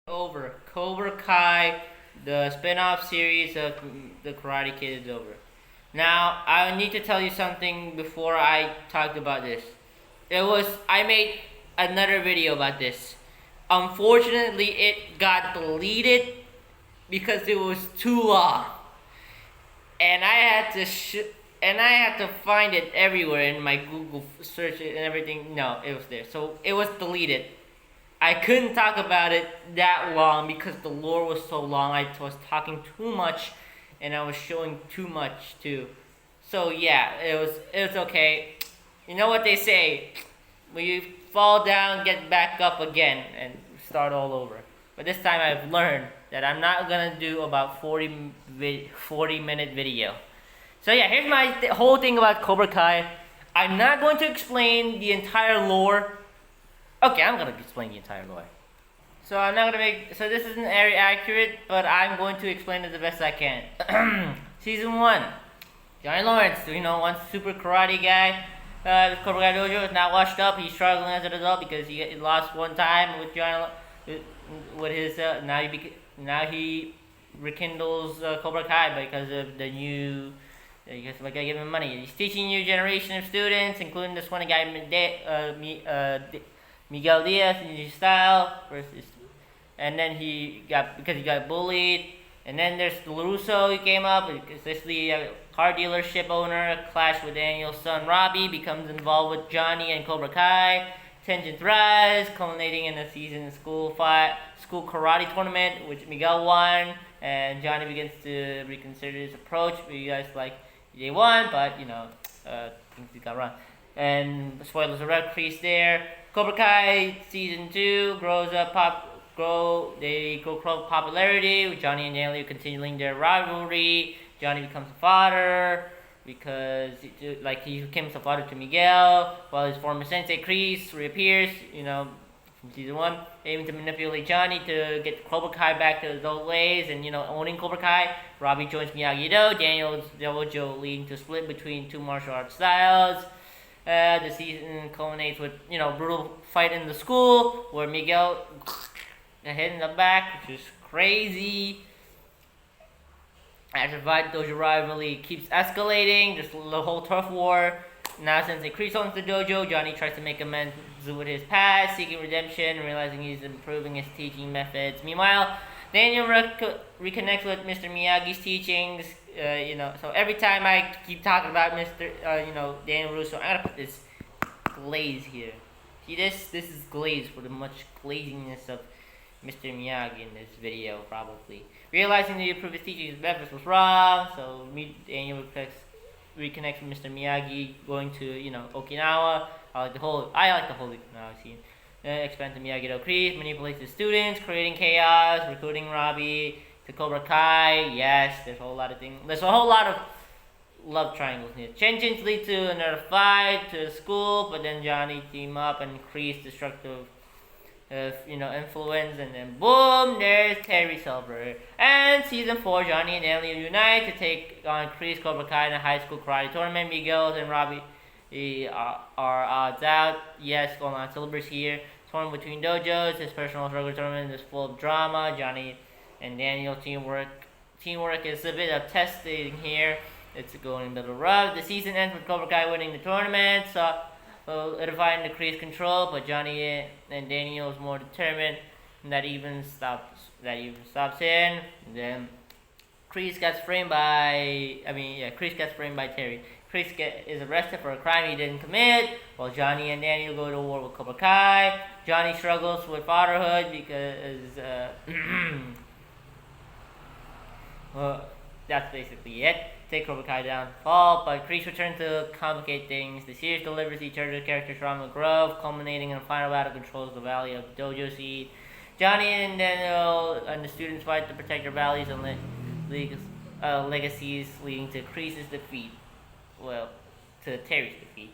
Over. Cobra Kai, the spin-off series of the Karate Kid is over. Now, I need to tell you something before I talked about this. I made another video about this. Unfortunately, it got deleted because it was too long. And I had to find it everywhere in my Google search and everything. No, it was there. So, it was deleted. I couldn't talk about it that long because the lore was so long. I was talking too much, and I was showing too much too. So yeah, it was okay. You know what they say? When you fall down, get back up again and start all over. But this time I've learned that I'm not gonna do about 40-minute video. So yeah, here's my whole thing about Cobra Kai. I'm not going to explain the entire lore. Okay, I'm gonna explain the entire lore. So I'm not gonna make. So this isn't very accurate, but I'm going to explain it the best I can. Season 1. Johnny Lawrence, one super karate guy. Cobra Kai Dojo is not washed up. He's struggling as an adult because he lost one time with Johnny. With his now he rekindles Cobra Kai because of the new. Because I give him money. He's teaching new generation of students, including this one guy, Miguel Diaz in his style versus, and then because he got bullied, and then there's LaRusso. He came up, especially a car dealership owner, clash with Daniel's son Robbie, becomes involved with Johnny and Cobra Kai. Tensions rise, culminating in a season school karate tournament, which Miguel won, and Johnny begins to reconsider his approach. You guys they won, but things got wrong. And spoilers alert, Kreese there. Cobra Kai season 2 they grow popularity with Johnny and Daniel continuing their rivalry. Johnny becomes a father because he became a father to Miguel, while his former sensei Kreese reappears, from season 1, aiming to manipulate Johnny to get Cobra Kai back to his old ways and, owning Cobra Kai. Robbie joins Miyagi-Do, Daniel's dojo, leading to a split between two martial arts styles. The season culminates with, brutal fight in the school where Miguel got hit in the back, which is crazy. As the dojo rivalry keeps escalating, there's the whole turf war. Now since Kreese owns the dojo, Johnny tries to make amends with his past, seeking redemption, realizing he's improving his teaching methods. Meanwhile, Daniel reconnects with Mr. Miyagi's teachings. So every time I keep talking about Daniel Russo, I'm gonna put this glaze here. See this? This is glaze for the much glaziness of Mr. Miyagi in this video, probably. Realizing the improve his teachings methods was wrong, so Daniel reconnects with Mr. Miyagi, going to Okinawa. I like the whole Okinawa scene. Expand to Miyagi-Do Kreese, manipulates the students, creating chaos, recruiting Robbie to Cobra Kai. Yes, there's a whole lot of things. There's a whole lot of love triangles here. Tensions lead to another fight to the school, but then Johnny team up and Kreese destructive influence, and then boom, there's Terry Silver. And season 4, Johnny and Daniel unite to take on Kreese Cobra Kai in a high school karate tournament. Miguel and Robbie are odds out. Yes, going on syllabus here. Torn between dojos. His personal struggle tournament is full of drama. Johnny and Daniel teamwork is a bit of testing here. It's going a little rough. The season ends with Cobra Kai winning the tournament, solidifying the Kreese control. But Johnny and Daniel is more determined, and that even stops him. And then Kreese gets framed by Terry. Kreese is arrested for a crime he didn't commit, while Johnny and Daniel go to war with Cobra Kai. Johnny struggles with fatherhood because, well, that's basically it. Take Cobra Kai downfall, but Kreese returns to complicate things. The series delivers each other's characters from the grove, culminating in a final battle controls the Valley of Dojo Seed. Johnny and Daniel and the students fight to protect their valleys and legacies, leading to Kreese's defeat. Well, to Terry's defeat.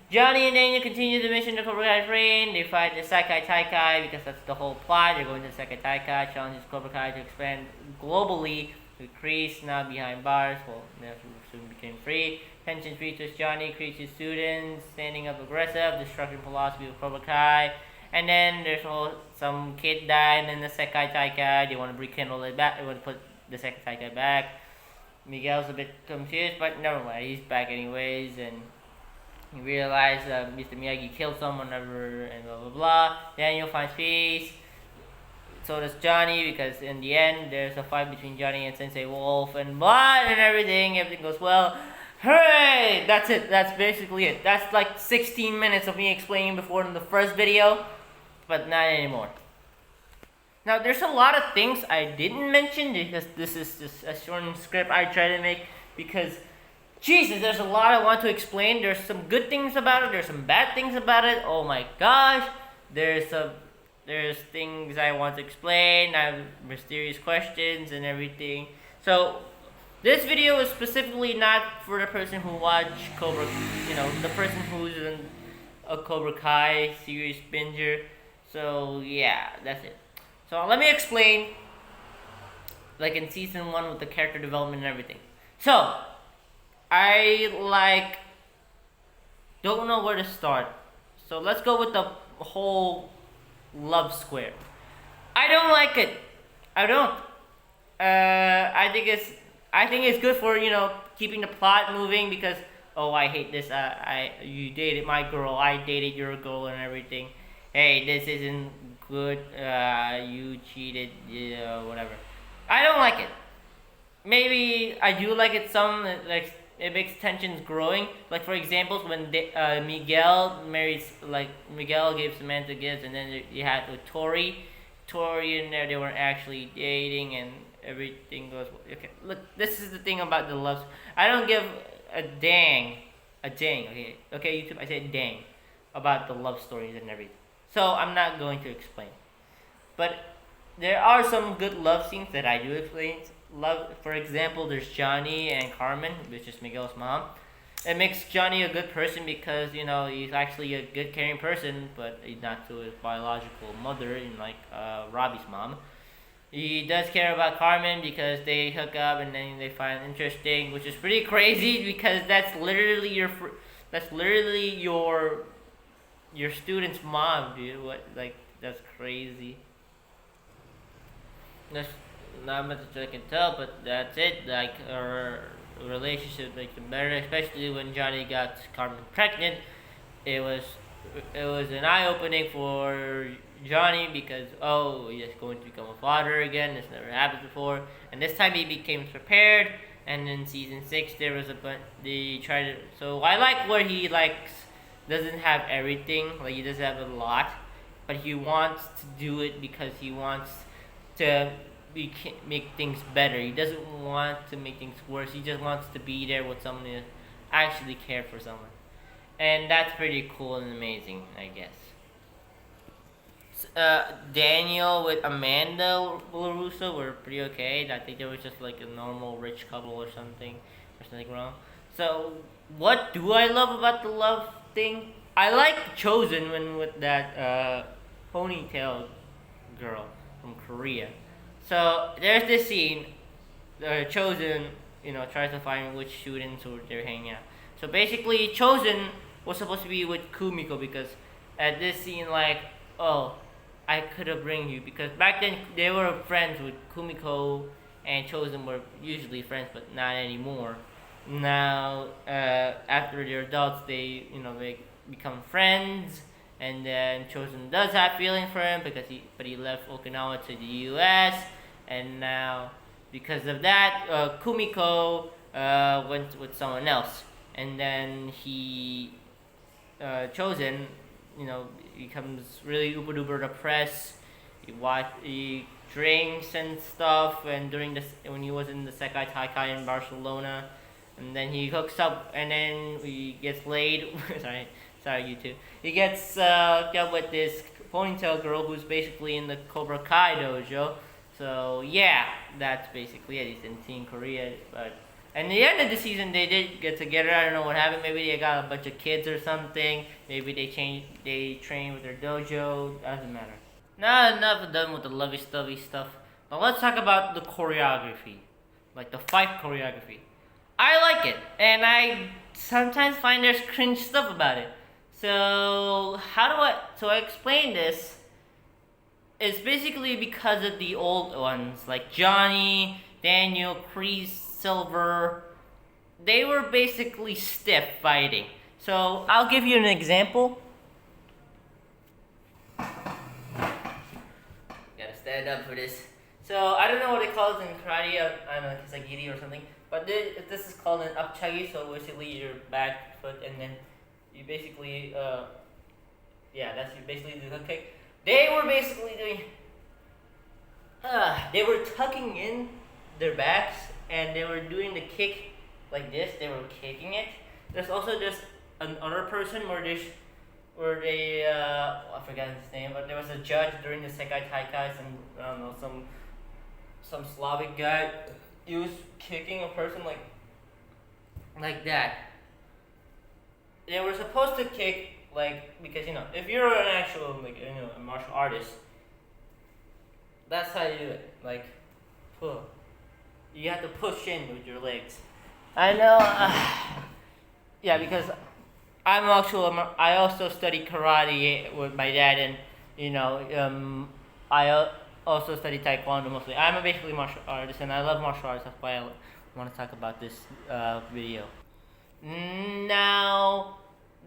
Johnny and Daniel continue the mission to Cobra Kai's reign. They fight the Sekai Taikai because that's the whole plot. They're going to the Sekai Taikai, challenges Cobra Kai to expand globally. With Kreese now behind bars, soon became free. Tensions features Johnny, Kreese's students, standing up aggressive, destructive philosophy of Cobra Kai. And then there's some kid died in the Sekai Taikai. They want to rekindle it back. They want to put the Sekai Taikai back. Miguel's a bit confused, but never mind. He's back anyways, and he realized Mr. Miyagi killed someone, ever, and blah blah blah. Daniel finds peace. So does Johnny, because in the end there's a fight between Johnny and Sensei Wolf, and blood and everything. Everything goes well. Hooray! That's it. That's basically it. That's like 16 minutes of me explaining before in the first video, but not anymore. Now, there's a lot of things I didn't mention because this is just a short script I try to make because, Jesus, there's a lot I want to explain. There's some good things about it. There's some bad things about it. Oh my gosh. There's things I want to explain. I have mysterious questions and everything. So, this video is specifically not for the person who watched the person who's in a Cobra Kai series binger. So, yeah, that's it. So let me explain, like in season 1 with the character development and everything. So, I don't know where to start. So let's go with the whole love square. I don't like it. I don't. I think it's good for keeping the plot moving because I hate this. You dated my girl. I dated your girl and everything. Hey, this isn't good, you cheated, whatever. I don't like it. Maybe I do like it some, like, it makes tensions growing. Like, for example, when Miguel gave Samantha gifts, and then you had with Tori in there, they weren't actually dating, and everything goes, okay, look, this is the thing about the love, I don't give a dang, okay, YouTube, I said dang, about the love stories and everything. So I'm not going to explain. But there are some good love scenes that I do explain. For example, there's Johnny and Carmen, which is Miguel's mom. It makes Johnny a good person because, he's actually a good caring person, but he's not to his biological mother, like Robbie's mom. He does care about Carmen because they hook up and then they find interesting, which is pretty crazy because that's literally your student's mom, dude. That's crazy. That's not much I can tell, but that's it. Like, our relationship makes them better, especially when Johnny got Carmen pregnant. It was an eye-opening for Johnny because, he's going to become a father again. This never happened before. And this time he became prepared. And in season 6, there was so I like where he doesn't have everything, like he doesn't have a lot, but he wants to do it because he wants to make things better. He doesn't want to make things worse. He just wants to be there with someone who actually care for someone. And that's pretty cool and amazing, I guess. Daniel with Amanda LaRusso were pretty okay. I think they were just like a normal rich couple or something. There's nothing wrong. So, what do I love about the love thing? I like Chosen with that ponytail girl from Korea. So there's this scene, Chosen, tries to find which students who they're hanging out. So basically, Chosen was supposed to be with Kumiko because at this scene, I could have bring you because back then they were friends with Kumiko and Chosen were usually friends, but not anymore. Now, after they're adults, they become friends, and then Chosen does have feeling for him but he left Okinawa to the U.S. and now because of that, Kumiko went with someone else, and then Chosen, becomes really uber duper depressed. He drinks and stuff, and when he was in the Sekai Taikai in Barcelona. And then he hooks up, and then he gets laid. sorry, you two. He gets hooked up with this ponytail girl who's basically in the Cobra Kai dojo. So yeah, that's basically it. He's in Teen Korea, but at the end of the season they did get together. I don't know what happened. Maybe they got a bunch of kids or something. Maybe they train with their dojo. Doesn't matter. Now enough done with the lovey-dovey stuff. Now let's talk about the choreography, like the fight choreography. I like it, and I sometimes find there's cringe stuff about it. So how do I explain this? It's basically because of the old ones like Johnny, Daniel, Chris, Silver. They were basically stiff fighting. So I'll give you an example. Gotta stand up for this. So I don't know what they call it in karate. I don't know, it's like giri or something. But this is called an upchagi. So basically your back foot and then you basically that's you basically do the hook kick. They were basically doing. They were tucking in their backs and they were doing the kick like this. They were kicking it. There's also just another person where they I forgot his name, but there was a judge during the Sekai Taikais and I don't know some Slavic guy. He was kicking a person like that. They were supposed to kick like because if you're an actual a martial artist, that's how you do it. Like, pull. You have to push in with your legs. I know. Yeah, because I also study karate with my dad, and also study taekwondo mostly. I'm a basically martial artist, and I love martial arts. That's why I want to talk about this video. Now,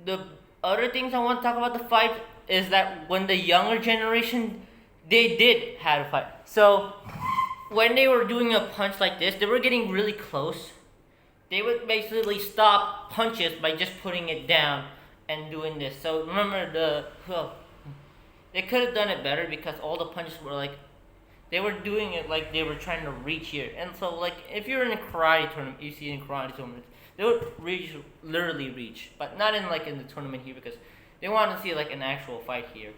the other things I want to talk about the fight is that when the younger generation, they did have a fight. So when they were doing a punch like this, they were getting really close. They would basically stop punches by just putting it down and doing this. So remember they could have done it better because all the punches were they were doing it like they were trying to reach here. And so if you're in a karate tournament, you see in karate tournaments, they would literally reach, but not in the tournament here because they want to see an actual fight here.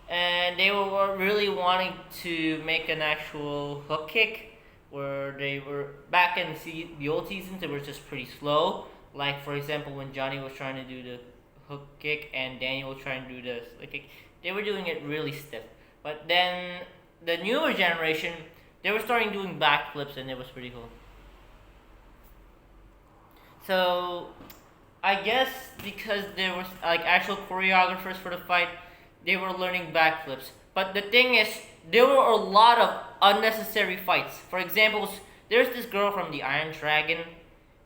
And they were really wanting to make an actual hook kick where they were back in the old seasons. It was just pretty slow. Like for example, when Johnny was trying to do the hook kick and Daniel was trying to do the slick kick, they were doing it really stiff. But then the newer generation, they were starting doing backflips and it was pretty cool. So I guess because there was actual choreographers for the fight, they were learning backflips. But the thing is, there were a lot of unnecessary fights. For example, there's this girl from the Iron Dragon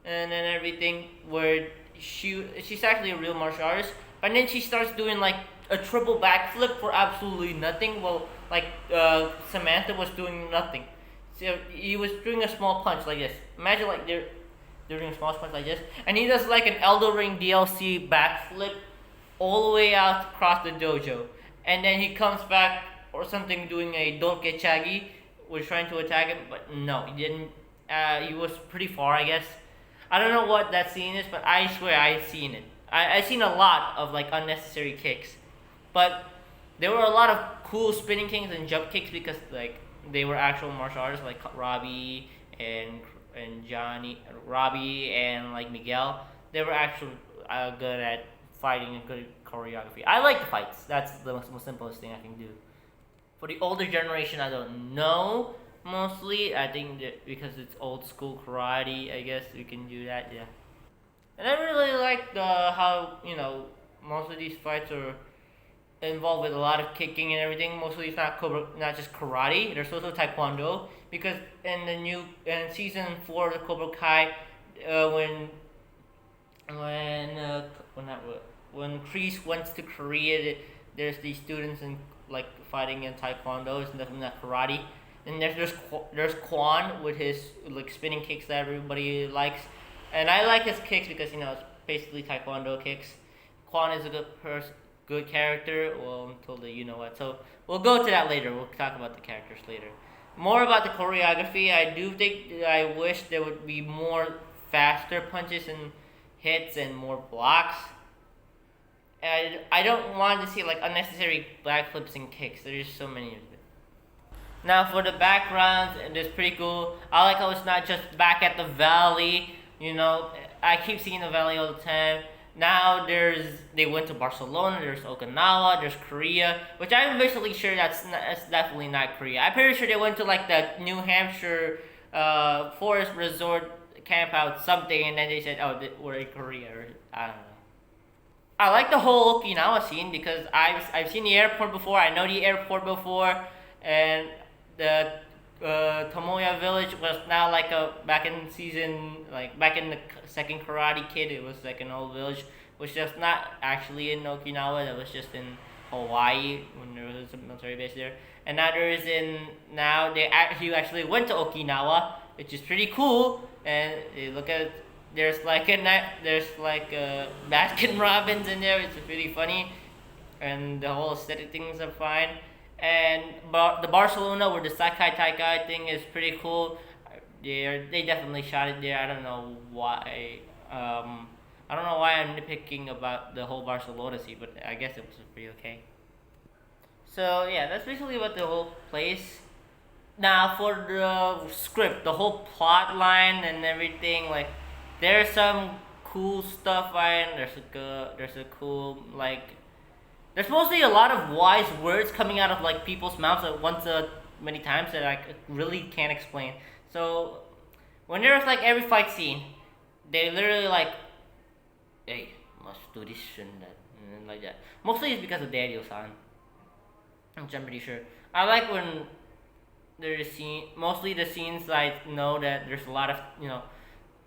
and everything where she's actually a real martial artist, but then she starts doing a triple backflip for absolutely nothing. Well, Samantha was doing nothing. So he was doing a small punch like this. Imagine they're doing a small punch like this, and he does an Elden Ring DLC backflip all the way out across the dojo, and then he comes back or something doing a Dolke Chagi. Was trying to attack him, but no, he didn't. He was pretty far, I guess. I don't know what that scene is, but I swear I seen it. I seen a lot of unnecessary kicks, but there were a lot of cool spinning kicks and jump kicks because they were actual martial artists like Robbie and Robbie and Miguel. They were actually good at fighting and good choreography. I like the fights. That's the most simplest thing I can do. For the older generation, I don't know. Mostly, I think that because it's old school karate, I guess we can do that. Yeah. And I really like how most of these fights are involved with a lot of kicking and everything. Mostly, it's not just karate. There's also taekwondo because in season 4 of the Cobra Kai, when Chris went to Korea, there's these students in fighting in taekwondo. It's definitely not karate. And there's Quan with his spinning kicks that everybody likes, and I like his kicks because it's basically taekwondo kicks. Quan is a good character. Well, until the. So we'll go to that later. We'll talk about the characters later. More about the choreography. I wish there would be more faster punches and hits and more blocks. And I don't want to see unnecessary backflips and kicks. There's so many of them. Now for the backgrounds, it's pretty cool. I like how it's not just back at the valley. I keep seeing the valley all the time. Now they went to Barcelona. There's Okinawa. There's Korea, which I'm basically sure that's definitely not Korea. I'm pretty sure they went to the New Hampshire forest resort camp out something, and then they said, "Oh, we're in Korea." Or, I don't know. I like the whole Okinawa scene because I've seen the airport before. I know the airport before, and the Tomoya village was now like a back in season like back in the second Karate Kid. It was like an old village, which was not actually in Okinawa. That was just in Hawaii when there was a military base there. And now there is in now he actually went to Okinawa, which is pretty cool. And you look at there's like Baskin Robbins in there. It's pretty funny, and the whole aesthetic things are fine. And the Barcelona where the Sakai Taikai thing is pretty cool. They definitely shot it there. I don't know why. I don't know why I'm nitpicking about the whole Barcelona scene, but I guess it was pretty okay. So yeah, that's basically about the whole place. Now for the script, the whole plot line and everything, like there's some cool stuff in. There's a cool like there's mostly a lot of wise words coming out of like people's mouths at once many times that I really can't explain. So when there's like every fight scene, they literally like, hey, must do this and that and like that. Mostly it's because of Daniel-san, which I'm pretty sure. I like when there's mostly the scenes I know that there's a lot of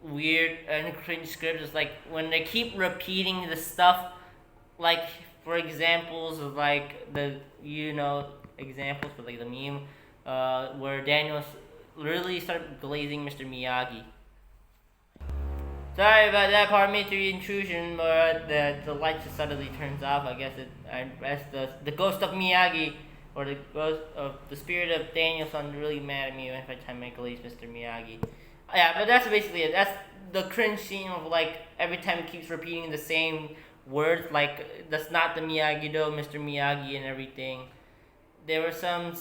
weird and cringe scripts. It's like when they keep repeating the stuff, like for examples of like the examples for like the meme, where Daniel literally started glazing Mr. Miyagi. Sorry about that, pardon me to the intrusion, but the light just suddenly turns off. I guess the ghost of Miyagi, or the ghost of the spirit of Daniel-san really mad at me every time I glaze Mr. Miyagi. Yeah, but that's basically it. That's the cringe scene of like every time he keeps repeating the same words, like that's not the Miyagi though, Mr. Miyagi and everything. There were some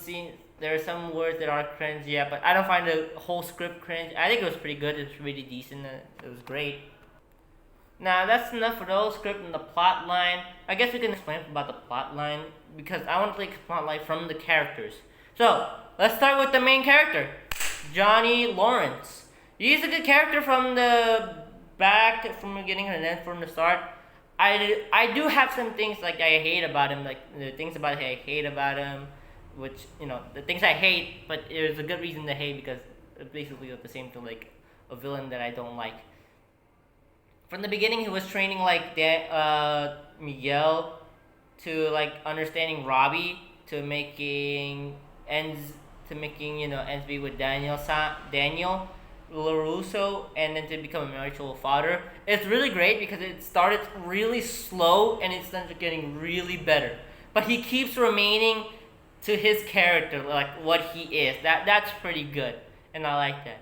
words that are cringe, yeah, but I don't find the whole script cringe. I think it was pretty good. It was really decent. It was great. Now that's enough for the whole script and the plot line. I guess we can explain about the plot line because I want to take the plot line from the characters. So let's start with the main character, Johnny Lawrence. He's a good character from the from the beginning and then from the start. I do have some things like I hate about him, like the things about I hate about him, which the things I hate, but there's a good reason to hate because it's basically the same to like a villain that I don't like. From the beginning, he was training like Miguel to like understanding Robbie to making ends ends be with Daniel LaRusso, and then to become a mutual father. It's really great because it started really slow and it started getting really better. But he keeps remaining to his character, like what he is. That's pretty good, and I like that.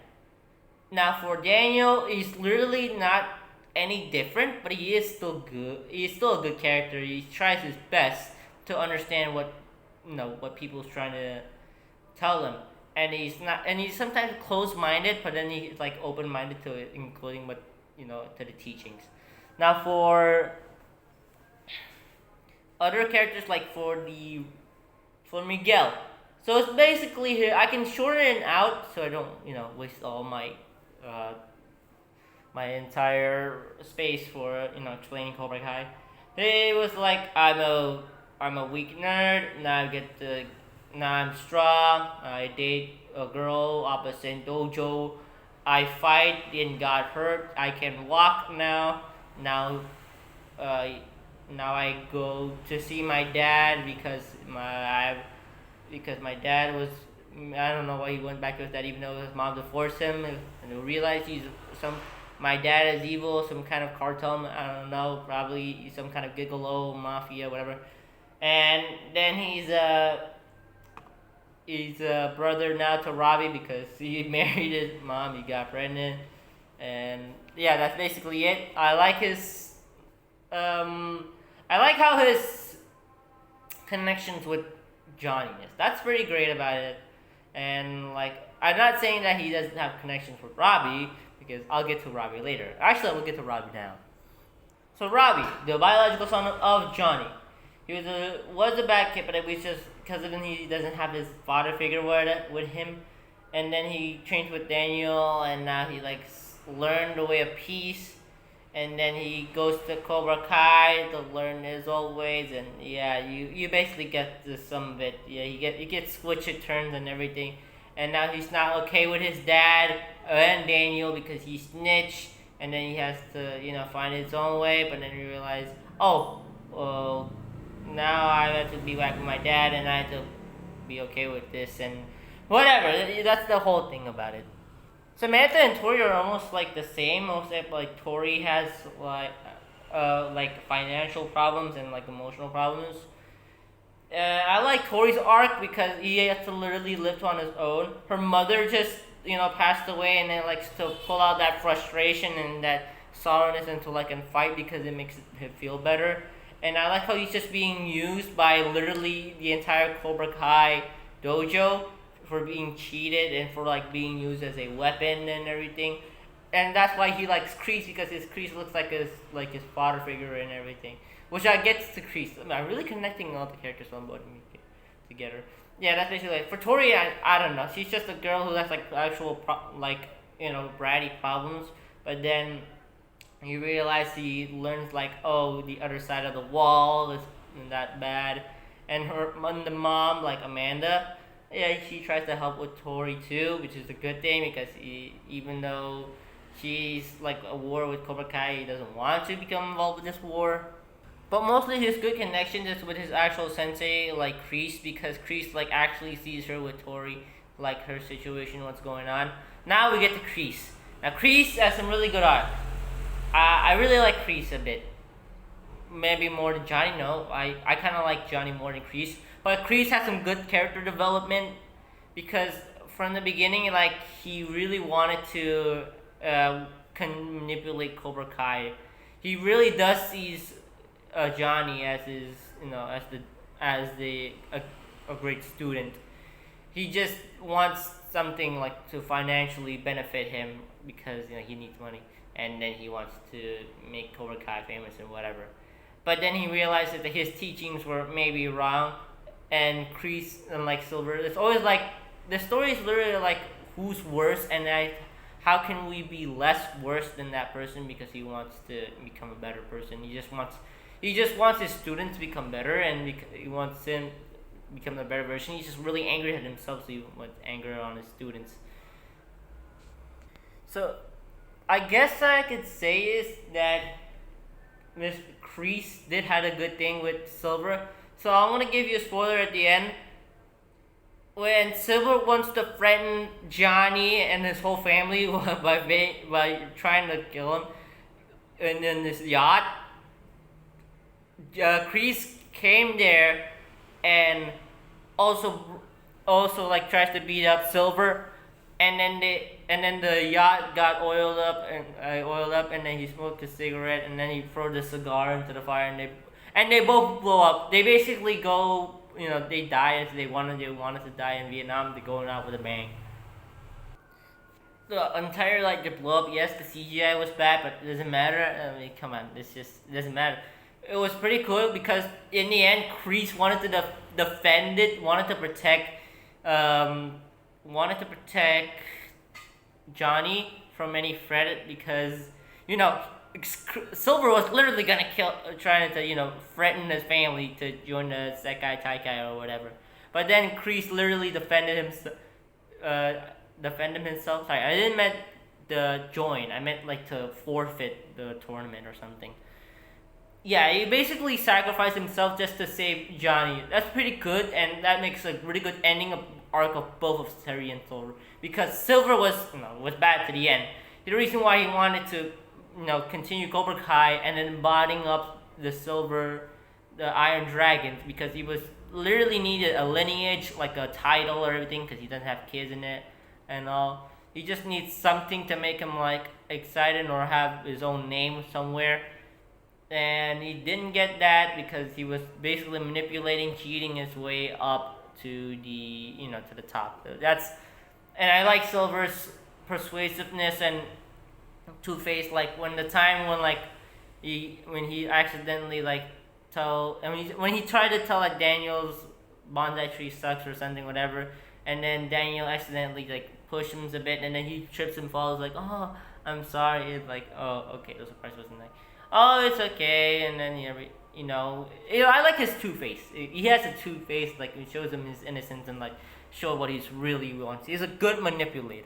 Now for Daniel, he's literally not any different, but he is still good. He's still a good character. He tries his best to understand what people's trying to tell him. And he's sometimes closed-minded, but then he's like open-minded to it, including to the teachings. Now for other characters, like for Miguel, so it's basically here. I can shorten it out so I don't waste all my my entire space for explaining Cobra Kai. It was like I'm a weak nerd. Now I'm strong. I date a girl opposite dojo. I fight and got hurt. I can walk now. Now I go to see my dad because my dad was, I don't know why he went back to his dad even though his mom divorced him, and he realized my dad is evil, some kind of cartel, I don't know, probably some kind of gigolo mafia, whatever. And then he's a brother now to Robbie because he married his mom, he got pregnant, and yeah, that's basically it. I like how his connections with Johnny is. That's pretty great about it. And like, I'm not saying that he doesn't have connections with Robbie because I'll get to Robbie later. Actually, I will get to Robbie now. So Robbie, the biological son of Johnny, he was a bad kid, but it was just because of him he doesn't have his father figure with him, and then he trained with Daniel, and now he like learned the way of peace, and then he goes to Cobra Kai to learn his old ways, and yeah, you basically get the some of it. Yeah, you get switch it turns and everything, and now he's not okay with his dad and Daniel because he snitched, and then he has to find his own way, but then he realizes, oh, well, now I have to be back with my dad, and I have to be okay with this, and whatever. That's the whole thing about it. Samantha and Tori are almost like the same, except like Tori has like financial problems and like emotional problems. I like Tori's arc because he has to literally live on his own. Her mother just passed away, and then likes to pull out that frustration and that sourness into like a fight because it makes him feel better. And I like how he's just being used by literally the entire Cobra Kai dojo for being cheated and for like being used as a weapon and everything. And that's why he likes Kreese, because his Kreese looks like his father figure and everything. Which I get to Kreese. I'm really connecting all the characters on board together. Yeah, that's basically it. For Tori, I don't know. She's just a girl who has like actual bratty problems. But then you realize he learns like, oh, the other side of the wall isn't that bad. And the mom, like Amanda, yeah, she tries to help with Tori too, which is a good thing because even though she's like a war with Cobra Kai, he doesn't want to become involved with this war. But mostly his good connection is with his actual sensei, like Kreese, because Kreese like actually sees her with Tori, like her situation, what's going on. Now we get to Kreese. Now Kreese has some really good art. I really like Kreese a bit. Maybe more than Johnny. No, I kind of like Johnny more than Kreese. But Kreese has some good character development because from the beginning, like he really wanted to manipulate Cobra Kai. He really does sees Johnny as his, as the a great student. He just wants something like to financially benefit him because he needs money, and then he wants to make Cobra Kai famous and whatever. But then he realizes that his teachings were maybe wrong, and Kreese and like Silver. It's always like the story is literally like who's worse, and how can we be less worse than that person because he wants to become a better person. He just wants his students to become better, and he wants him to become a better version. He's just really angry at himself, so he wants anger on his students. So, I guess I could say is that Miss Kreese did had a good thing with Silver. So I'm gonna give you a spoiler at the end. When Silver wants to threaten Johnny and his whole family by trying to kill him, and then this yacht, Kreese came there and also like tries to beat up Silver, and then the yacht got oiled up, and then he smoked a cigarette, and then he threw the cigar into the fire, and they both blow up. They basically go, they die as they wanted to die in Vietnam. They're going out with a bang. The entire the blow up. Yes, the CGI was bad, but it doesn't matter. I mean, come on, it doesn't matter. It was pretty cool because in the end, Kreese wanted to defend it, wanted to protect Johnny from any threat because Silver was literally trying to threaten his family to join the Sekai Taikai or whatever. But then Kreese literally defended himself. Sorry, I didn't mean the join. I meant like to forfeit the tournament or something. Yeah, he basically sacrificed himself just to save Johnny. That's pretty good, and that makes a really good ending of arc of both of Terry and Silver. Because Silver was bad to the end. The reason why he wanted to continue Cobra Kai and then botting up the Iron Dragons, because he was literally needed a lineage, like a title or everything, because he doesn't have kids in it and all. He just needs something to make him like excited or have his own name somewhere. And he didn't get that because he was basically manipulating, cheating his way up to the top. And I like Silver's persuasiveness and Two-Face. Like when he accidentally when he tried to tell like Daniel's bonsai tree sucks or something, whatever, and then Daniel accidentally like pushes him a bit, and then he trips and falls like, oh, I'm sorry. It's like, oh, okay, the surprise wasn't like, oh, it's okay. And then I like his two face. He has a two face, like it shows him his innocence and like show what he's really wants. He's a good manipulator.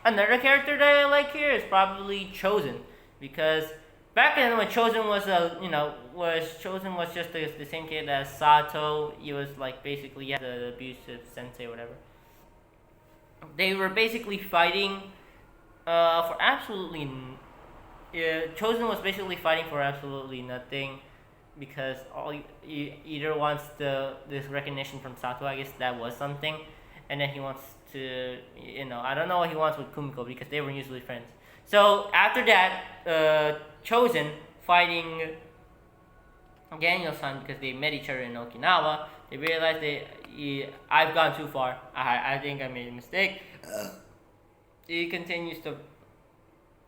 Another character that I like here is probably Chosen, because back then when Chosen was just the same kid as Sato. He was like basically the abusive sensei, whatever. They were basically fighting for absolutely. Chosen was basically fighting for absolutely nothing, because he either wants this recognition from Sato. I guess that was something, and then he wants to I don't know what he wants with Kumiko because they were usually friends. So after that, Chosen fighting Daniel-san because they met each other in Okinawa. They realized I've gone too far. I think I made a mistake. He continues to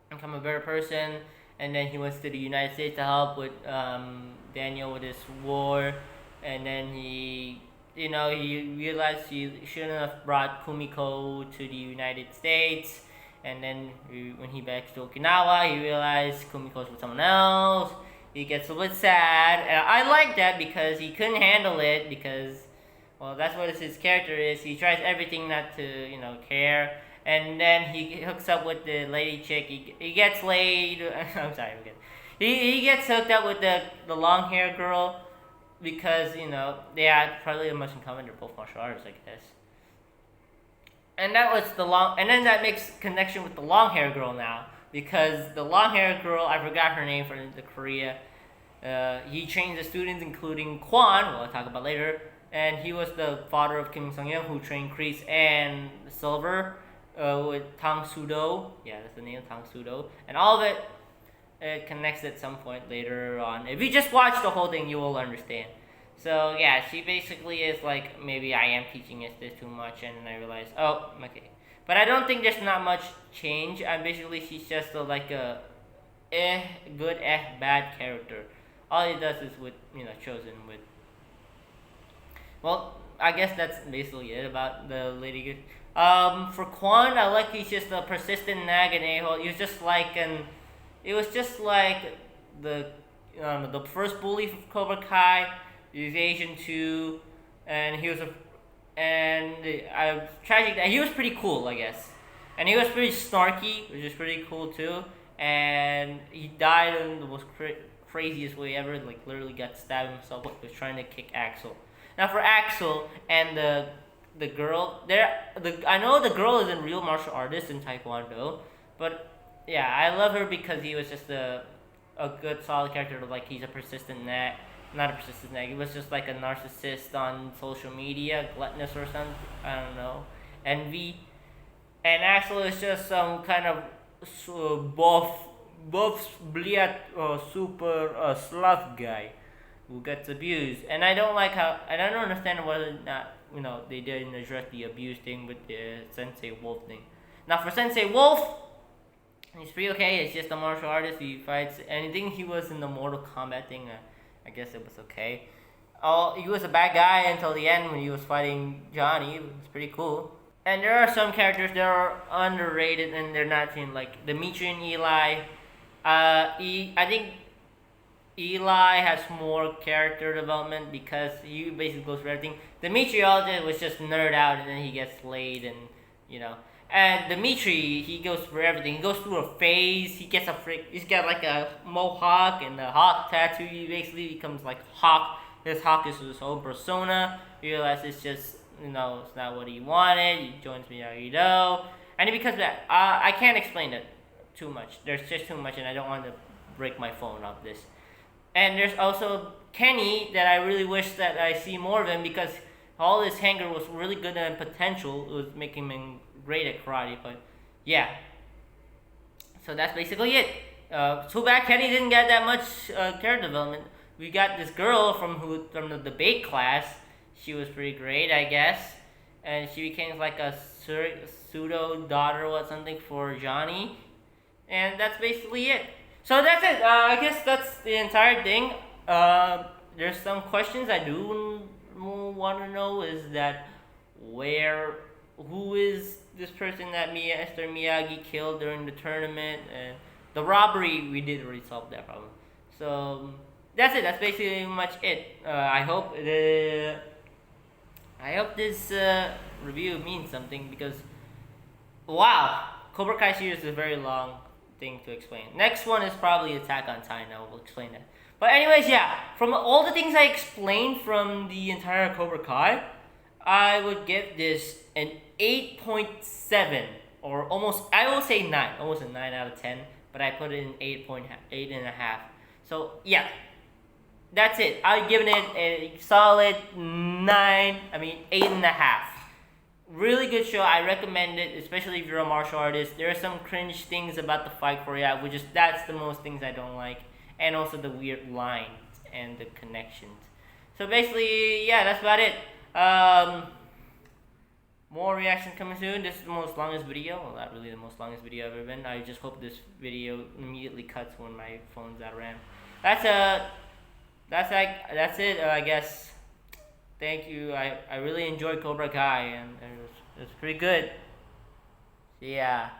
become a better person, and then he went to the United States to help with Daniel with his war, and then he realized he shouldn't have brought Kumiko to the United States, and then when he back to Okinawa, he realized Kumiko's with someone else. He gets a bit sad, and I like that because he couldn't handle it because, well, that's what his character is. He tries everything not to, care. And then he hooks up with the lady chick. He gets laid. I'm sorry, I'm kidding. He gets hooked up with the long hair girl because they had probably much in common. They're both martial artists, I guess. And that was and then that makes connection with the long hair girl now, because the long hair girl, I forgot her name for the Korea. He trained the students, including Kwon, who I'll talk about later, and he was the father of Kim Sung-yeon, who trained Kreese and Silver. With Tang Sudo. Yeah, that's the name, Tang Sudo. And all of it connects at some point later on. If you just watch the whole thing, you will understand. So, yeah, she basically is like, maybe I am teaching this too much, and then I realize, oh, okay. But I don't think there's not much change. Basically, she's just like a good, bad character. All he does is with, Chosen with. Well, I guess that's basically it about the Lady Good. For Kwon, I like he's just a persistent nag and a-hole. He was just like the first bully from Cobra Kai. He was Asian too, and tragic that he was pretty cool, I guess, and he was pretty snarky, which is pretty cool too. And he died in the most craziest way ever. Like literally got stabbed himself. Was trying to kick Axel. Now for Axel and the girl, I know the girl is a real martial artist in Taekwondo, but yeah, I love her because he was just a good solid character. Like he's a persistent nag, not a persistent nag. He was just like a narcissist on social media, gluttonous or something. I don't know, envy. And Axel is just some kind of buff, super sloth guy who gets abused. And I don't understand whether or not they didn't address the abuse thing with the Sensei Wolf thing. Now for Sensei Wolf, he's pretty okay. It's just a martial artist. He fights anything. He was in the Mortal Kombat thing. I guess it was okay. He was a bad guy until the end when he was fighting Johnny. It was pretty cool. And there are some characters that are underrated and they're not seen, like Dimitri and Eli. I think Eli has more character development because he basically goes for everything. Dimitri all did was just nerd out and then he gets laid and And Dimitri, he goes for everything. He goes through a phase. He's got like a mohawk and a hawk tattoo. He basically becomes like Hawk. His Hawk is his whole persona. You realize it's just it's not what he wanted. He joins Miyagi-Do, and he becomes that. I can't explain it too much. There's just too much, and I don't want to break my phone off this. And there's also Kenny that I really wish that I see more of him because all his hanger was really good and potential. It was making him great at karate, but yeah. So that's basically it. Too bad Kenny didn't get that much character development. We got this girl from the debate class. She was pretty great, I guess, and she became like a pseudo daughter or something for Johnny, and that's basically it. So that's it. I guess that's the entire thing. There's some questions I do want to know. Is that who is this person that Esther Miyagi killed during the tournament, and the robbery we did already solve that problem. So that's it. That's basically much it. I hope this review means something because wow, Cobra Kai series is a very long thing to explain. Next one is probably Attack on Titan. I will explain that. But anyways, yeah, from all the things I explained from the entire Cobra Kai, I would give this an 8.7 or almost. I will say 9, almost a 9 out of 10. But I put it in 8.5. So yeah, that's it. I'm giving it a solid 9. I mean 8.5. Really good show. I recommend it, especially if you're a martial artist. There are some cringe things about the fight choreography, which is that's the most things I don't like, and also the weird lines and the connections. So basically, yeah, that's about it. More reaction coming soon. This is the most longest video. Well, not really the most longest video I've ever been. I just hope this video immediately cuts when my phone's out of RAM. That's it. I guess. Thank you. I really enjoyed Cobra Kai and it was pretty good. Yeah.